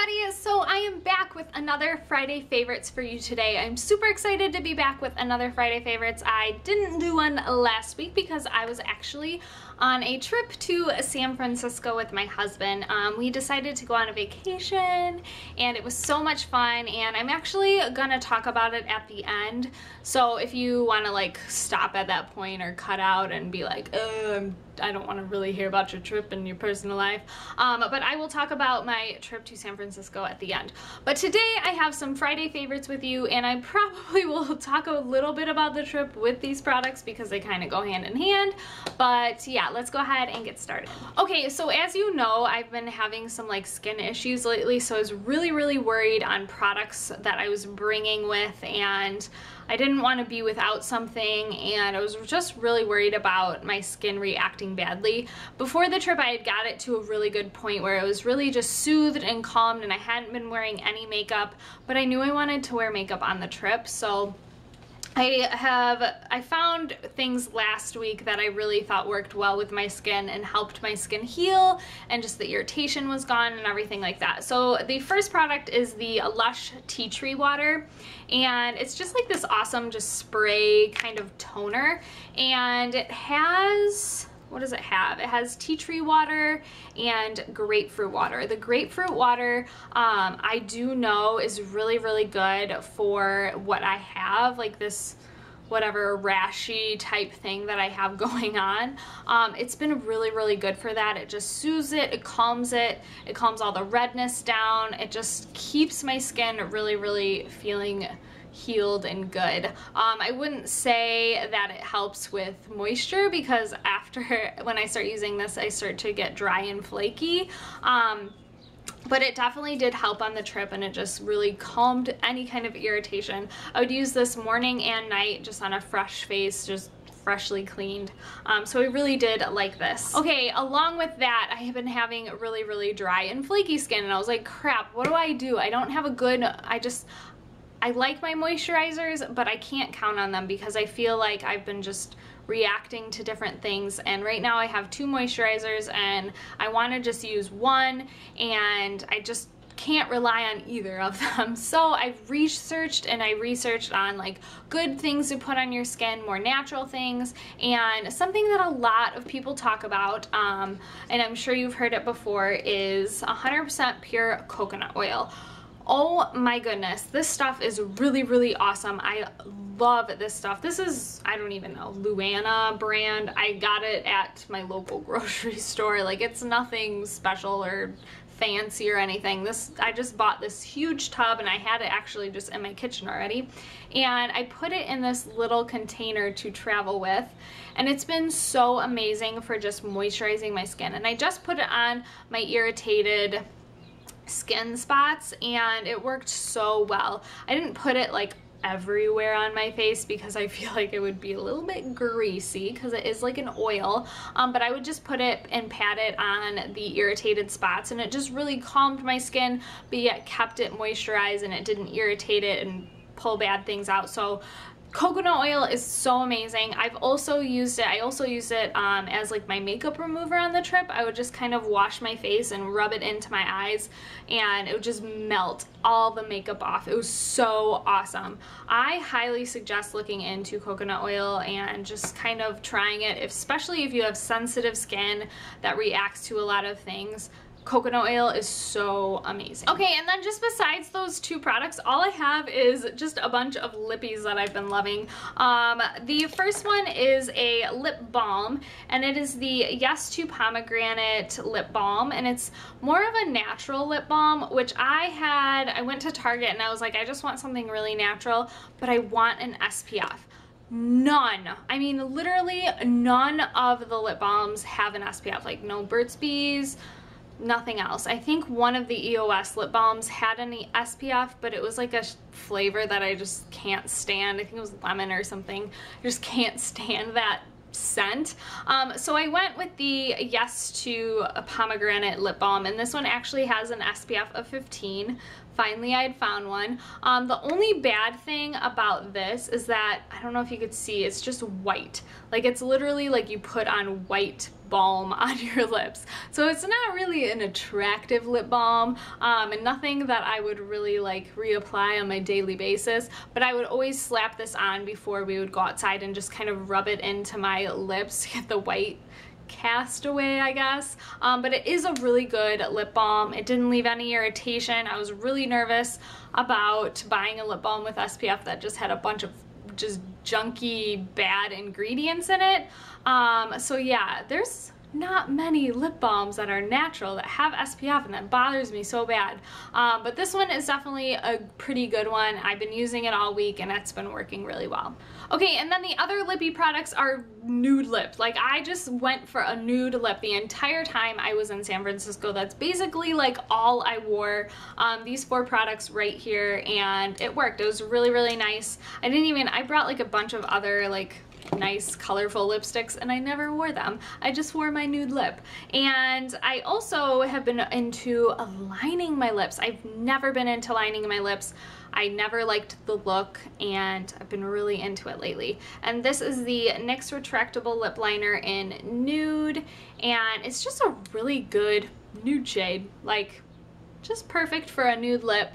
everybody, so I am back with another Friday favorites for you today. I'm super excited to be back with another Friday favorites. I didn't do one last week because I was actually on a trip to San Francisco with my husband. We decided to go on a vacation and it was so much fun, and I'm actually gonna talk about it at the end. So if you want to like stop at that point or cut out and be like, I don't want to really hear about your trip and your personal life, but I will talk about my trip to San Francisco at the end. But today I have some Friday favorites with you, and I probably will talk a little bit about the trip with these products because they kind of go hand in hand. But yeah, let's go ahead and get started. Okay, so as you know, I've been having some like skin issues lately, so I was really worried on products that I was bringing with, and I didn't want to be without something, and I was just really worried about my skin reacting badly. Before the trip, I had got it to a really good point where it was really just soothed and calmed, and I hadn't been wearing any makeup, but I knew I wanted to wear makeup on the trip. So I found things last week that I really thought worked well with my skin and helped my skin heal, and just the irritation was gone and everything like that. So the first product is the Lush Tea Tree Water, and it's just like this awesome just spray kind of toner, and it has, what does it have? It has tea tree water and grapefruit water. The grapefruit water, I do know is really good for what I have, like this whatever rashy type thing that I have going on. It's been really good for that. It just soothes it, it calms all the redness down. It just keeps my skin really feeling healed and good. I wouldn't say that it helps with moisture, because when I start using this, I start to get dry and flaky. But it definitely did help on the trip, and it just really calmed any kind of irritation. I would use this morning and night just on a fresh face, just freshly cleaned. So I really did like this. Okay, along with that, I have been having really dry and flaky skin, and I was like, crap, what do? I don't have a good, I like my moisturizers, but I can't count on them because I feel like I've been just reacting to different things, and right now I have 2 moisturizers and I want to just use one, and I just can't rely on either of them. So I've researched on like good things to put on your skin, more natural things, and something that a lot of people talk about, and I'm sure you've heard it before, is 100% pure coconut oil. Oh my goodness, this stuff is really awesome. I love this stuff. This is, I don't even know, Luana brand. I got it at my local grocery store. Like, it's nothing special or fancy or anything. I just bought this huge tub, and I had it actually just in my kitchen already, and I put it in this little container to travel with, and it's been so amazing for just moisturizing my skin. And I just put it on my irritated skin spots, and it worked so well. I didn't put it like everywhere on my face because I feel like it would be a little bit greasy because it is like an oil, but I would just put it and pat it on the irritated spots, and it just really calmed my skin, but yet kept it moisturized, and it didn't irritate it and pull bad things out. So coconut oil is so amazing. I also used it as like my makeup remover on the trip. I would just kind of wash my face and rub it into my eyes, and it would just melt all the makeup off. It was so awesome. I highly suggest looking into coconut oil and just kind of trying it, especially if you have sensitive skin that reacts to a lot of things. Coconut oil is so amazing. Okay, and then just besides those 2 products, all I have is just a bunch of lippies that I've been loving. The first one is a lip balm, and it is the Yes To Pomegrante Lip Balm, and it's more of a natural lip balm, which I went to Target and I was like, I just want something really natural, but I want an SPF. None. I mean, literally none of the lip balms have an SPF, like no Burt's Bees, nothing else. I think one of the EOS lip balms had any SPF, but it was like a flavor that I just can't stand. I think it was lemon or something. I just can't stand that scent. So I went with the Yes To Pomegranate Lip Balm, and this one actually has an SPF of 15. Finally, I had found one. The only bad thing about this is that, I don't know if you could see, it's just white. Like, it's literally like you put on white balm on your lips. So it's not really an attractive lip balm, and nothing that I would really like reapply on my daily basis, but I would always slap this on before we would go outside and just kind of rub it into my lips to get the white cast away, I guess. But it is a really good lip balm. It didn't leave any irritation. I was really nervous about buying a lip balm with SPF that just had a bunch of just junky bad ingredients in it. So yeah, there's not many lip balms that are natural that have SPF, and that bothers me so bad. But this one is definitely a pretty good one. I've been using it all week and it's been working really well. Okay, and then the other lippy products are nude lips. Like, I just went for a nude lip the entire time I was in San Francisco. That's basically like all I wore, these 4 products right here, and it worked. It was really, really nice. I brought like a bunch of other like nice colorful lipsticks and I never wore them. I just wore my nude lip. And I also have been into lining my lips. I've never been into lining my lips. I never liked the look, and I've been really into it lately. And this is the NYX Retractable Lip Liner in Nude, and it's just a really good nude shade. Like, just perfect for a nude lip.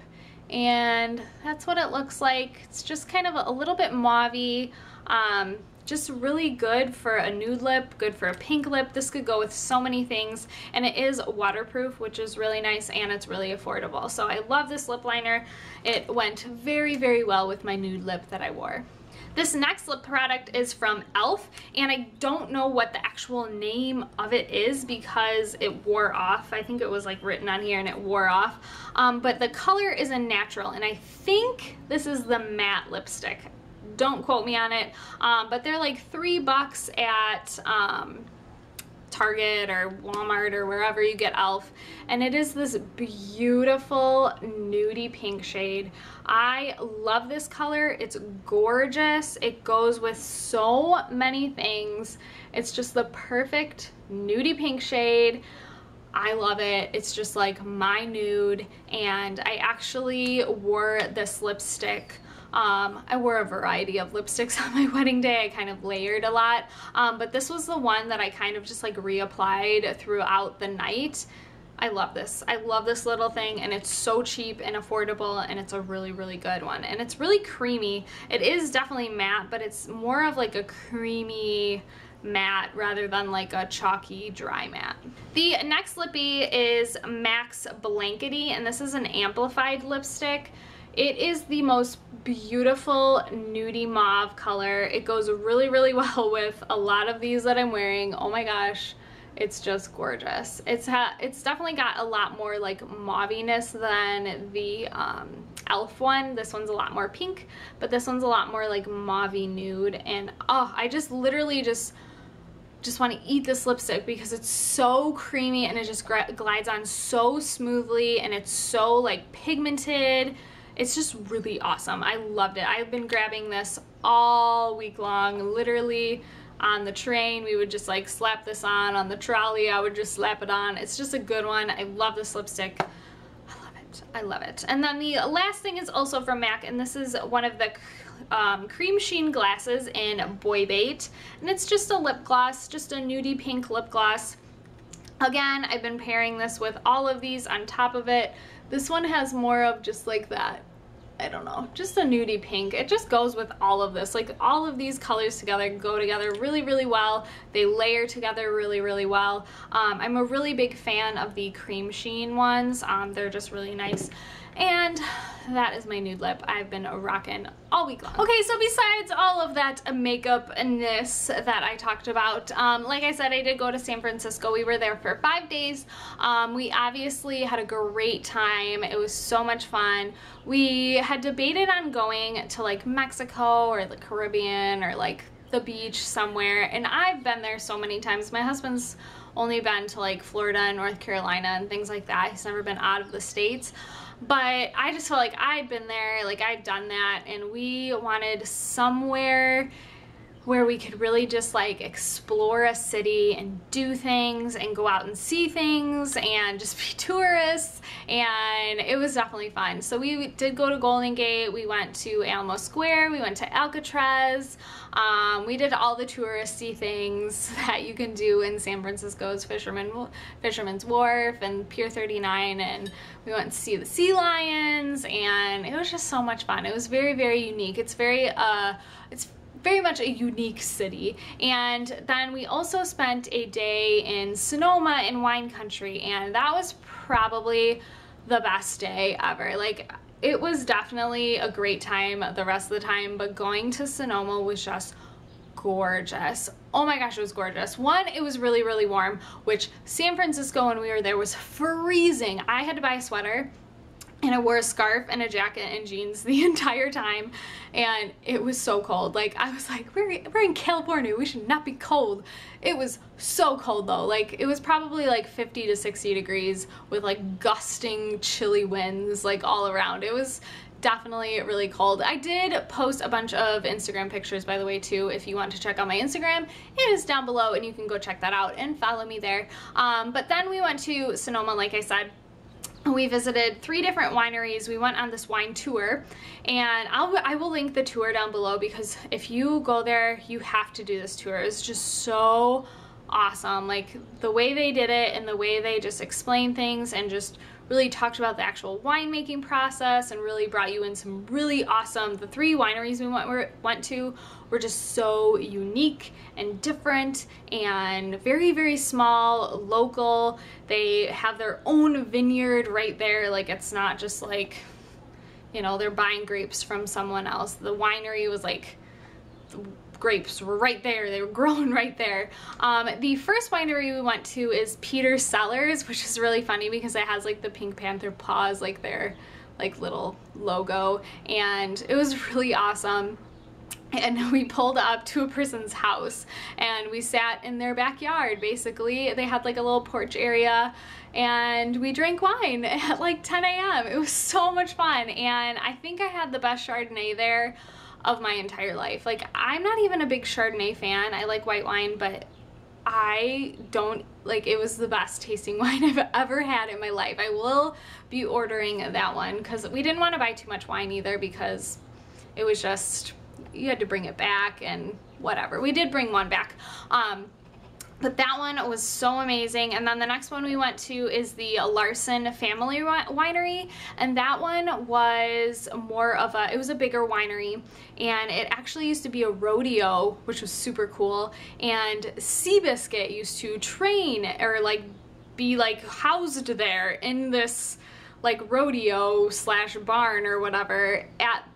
And that's what it looks like. It's just kind of a little bit mauve-y. Just really good for a nude lip, good for a pink lip. This could go with so many things, and it is waterproof, which is really nice, and it's really affordable. So I love this lip liner. It went very, very well with my nude lip that I wore. This next lip product is from e.l.f., and I don't know what the actual name of it is because it wore off. I think it was like written on here and it wore off. But the color is a natural, and I think this is the matte lipstick. Don't quote me on it, but they're like $3 at Target or Walmart or wherever you get e.l.f. And it is this beautiful nudie pink shade. I love this color. It's gorgeous. It goes with so many things. It's just the perfect nudie pink shade. I love it. It's just like my nude, and I actually wore this lipstick. I wore a variety of lipsticks on my wedding day. I kind of layered a lot, but this was the one that I kind of just like reapplied throughout the night. I love this. I love this little thing, and it's so cheap and affordable, and it's a really, really good one. And it's really creamy. It is definitely matte, but it's more of like a creamy matte rather than like a chalky dry matte. The next lippy is MAC's Blankety, and this is an amplified lipstick. It is the most beautiful nudie mauve color. It goes really, really well with a lot of these that I'm wearing. Oh my gosh, it's just gorgeous. It's definitely got a lot more like mauviness than the e.l.f. one. This one's a lot more pink, but this one's a lot more like mauvey nude. And oh, I just literally just want to eat this lipstick because it's so creamy, and it just glides on so smoothly, and it's so like pigmented. It's just really awesome. I loved it. I've been grabbing this all week long. Literally on the train, we would just like slap this on the trolley, I would just slap it on. It's just a good one. I love this lipstick. I love it. I love it. And then the last thing is also from MAC, and this is one of the cream sheen glasses in Boy Bait, and it's just a lip gloss, just a nudie pink lip gloss. Again, I've been pairing this with all of these on top of it. This one has more of just like that, I don't know, just a nudie pink. It just goes with all of this. Like, all of these colors together go together really, really well. They layer together really, really well. I'm a really big fan of the cream sheen ones. They're just really nice. And that is my nude lip I've been rocking all week long. Okay, so besides all of that makeup-ness that I talked about, like I said, I did go to San Francisco. We were there for 5 days. We obviously had a great time. It was so much fun. We had debated on going to like Mexico or the Caribbean or like the beach somewhere, and I've been there so many times. My husband's only been to like Florida and North Carolina and things like that. He's never been out of the States. But I just felt like I'd been there, like I'd done that, and we wanted somewhere where we could really just like explore a city and do things and go out and see things and just be tourists, and it was definitely fun. So we did go to Golden Gate, we went to Alamo Square, we went to Alcatraz, we did all the touristy things that you can do in San Francisco's Fisherman's Wharf and Pier 39, and we went to see the sea lions, and it was just so much fun. It was very, very unique. It's very much a unique city. And then we also spent a day in Sonoma in wine country, and that was probably the best day ever. Like, it was definitely a great time the rest of the time, but going to Sonoma was just gorgeous. Oh my gosh, it was gorgeous. One, it was really, really warm, which San Francisco when we were there was freezing. I had to buy a sweater, and I wore a scarf and a jacket and jeans the entire time, and it was so cold. Like, I was like, we're in California, we should not be cold. It was so cold though. Like, it was probably like 50 to 60 degrees with like gusting chilly winds like all around. It was definitely really cold. I did post a bunch of Instagram pictures, by the way, too. If you want to check out my Instagram, it is down below and you can go check that out and follow me there. But then we went to Sonoma, like I said. We visited 3 different wineries. We went on this wine tour, and I will link the tour down below, because if you go there, you have to do this tour. It's just so awesome. Like, the way they did it and the way they just explained things and just really talked about the actual winemaking process and really brought you in some really awesome, the 3 wineries we went to were just so unique and different and very, very small, local. They have their own vineyard right there. Like, it's not just like, you know, they're buying grapes from someone else. The winery was like, the grapes were right there, they were growing right there. The first winery we went to is Peter Sellers, which is really funny because it has like the Pink Panther paws, like their like little logo, and it was really awesome. And we pulled up to a person's house and we sat in their backyard. Basically, they had like a little porch area, and we drank wine at like 10 a.m. It was so much fun, and I think I had the best Chardonnay there of my entire life. Like, I'm not even a big Chardonnay fan. I like white wine, but I don't, like, it was the best tasting wine I've ever had in my life. I will be ordering that one, because we didn't want to buy too much wine either, because it was just, you had to bring it back and whatever. We did bring one back. But that one was so amazing. And then the next one we went to is the Larson Family Winery, and that one was more of a, it was a bigger winery, and it actually used to be a rodeo, which was super cool, and Seabiscuit used to train or like be like housed there in this like rodeo slash barn or whatever at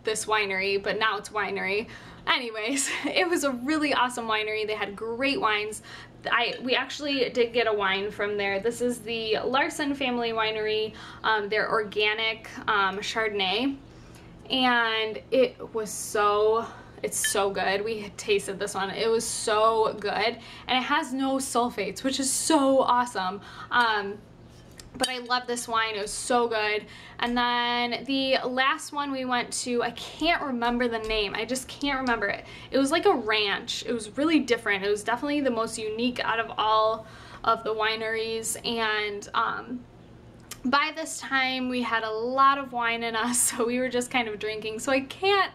this winery, but now it's winery. Anyways, it was a really awesome winery. They had great wines. We actually did get a wine from there. This is the Larson Family Winery, their organic Chardonnay, and it was it's so good. We had tasted this one. It was so good, and it has no sulfates, which is so awesome. But I love this wine. It was so good. And then the last one we went to, I can't remember the name. I just can't remember it. It was like a ranch. It was really different. It was definitely the most unique out of all of the wineries. And by this time we had a lot of wine in us, so we were just kind of drinking. So I can't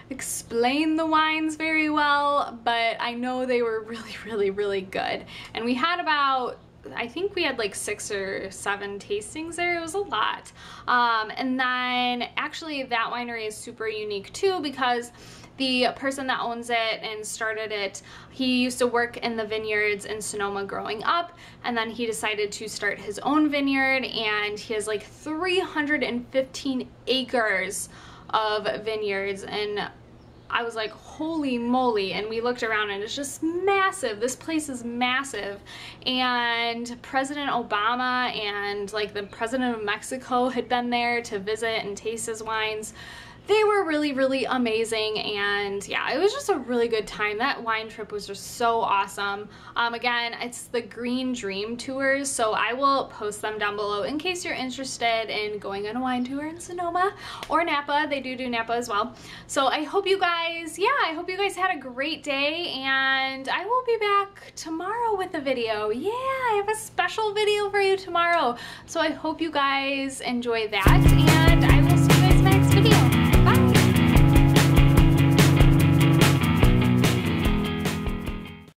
explain the wines very well, but I know they were really, really, really good. And we had about, I think we had like 6 or 7 tastings there. It was a lot. And then actually that winery is super unique too, because the person that owns it and started it, he used to work in the vineyards in Sonoma growing up, and then he decided to start his own vineyard, and he has like 315 acres of vineyards. And I was like, holy moly, and we looked around and it's just massive. This place is massive, and President Obama and like the President of Mexico had been there to visit and taste his wines. they were really, really amazing, and yeah, it was just a really good time. That wine trip was just so awesome. Again, it's the Green Dream tours, so I will post them down below in case you're interested in going on a wine tour in Sonoma or Napa. They do Napa as well. So I hope you guys, yeah, I hope you guys had a great day, and I will be back tomorrow with a video. Yeah, I have a special video for you tomorrow, so I hope you guys enjoy that, and